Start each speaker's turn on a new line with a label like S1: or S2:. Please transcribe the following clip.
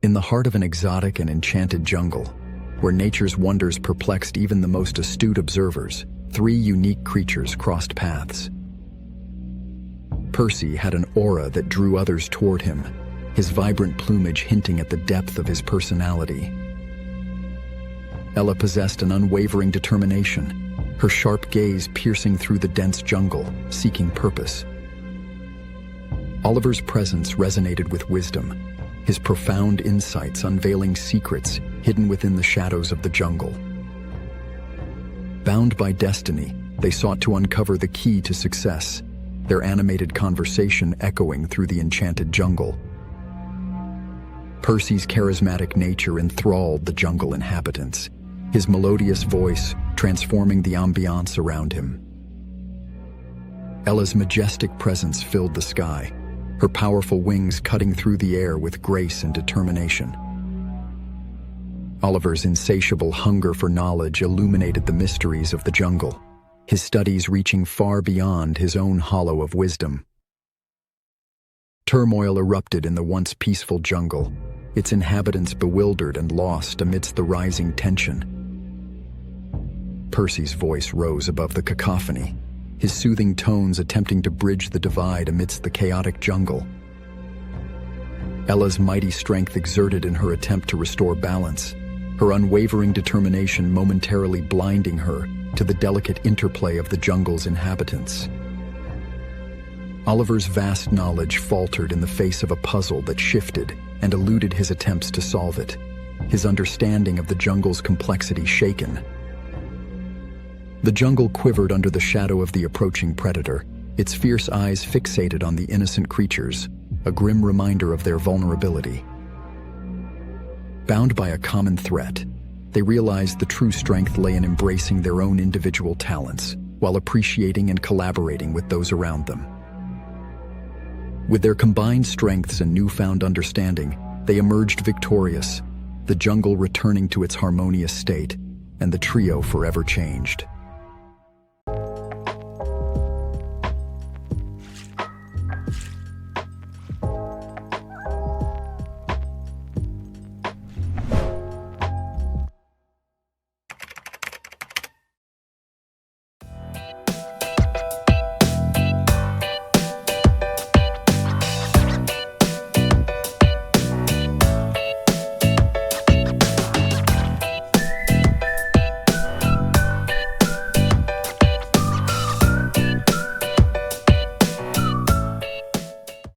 S1: In the heart of an exotic and enchanted jungle, where nature's wonders perplexed even the most astute observers, three unique creatures crossed paths. Percy had an aura that drew others toward him, his vibrant plumage hinting at the depth of his personality. Ella possessed an unwavering determination, her sharp gaze piercing through the dense jungle, seeking purpose. Oliver's presence resonated with wisdom, his profound insights unveiling secrets hidden within the shadows of the jungle. Bound by destiny, they sought to uncover the key to success, their animated conversation echoing through the enchanted jungle. Percy's charismatic nature enthralled the jungle inhabitants, his melodious voice transforming the ambiance around him. Ella's majestic presence filled the sky, her powerful wings cutting through the air with grace and determination. Oliver's insatiable hunger for knowledge illuminated the mysteries of the jungle, his studies reaching far beyond his own hollow of wisdom. Turmoil erupted in the once peaceful jungle, its inhabitants bewildered and lost amidst the rising tension. Percy's voice rose above the cacophony, his soothing tones attempting to bridge the divide amidst the chaotic jungle. Ella's mighty strength exerted in her attempt to restore balance, her unwavering determination momentarily blinding her to the delicate interplay of the jungle's inhabitants. Oliver's vast knowledge faltered in the face of a puzzle that shifted and eluded his attempts to solve it, his understanding of the jungle's complexity shaken. The jungle quivered under the shadow of the approaching predator, its fierce eyes fixated on the innocent creatures, a grim reminder of their vulnerability. Bound by a common threat, they realized the true strength lay in embracing their own individual talents, while appreciating and collaborating with those around them. With their combined strengths and newfound understanding, they emerged victorious, the jungle returning to its harmonious state, and the trio forever changed.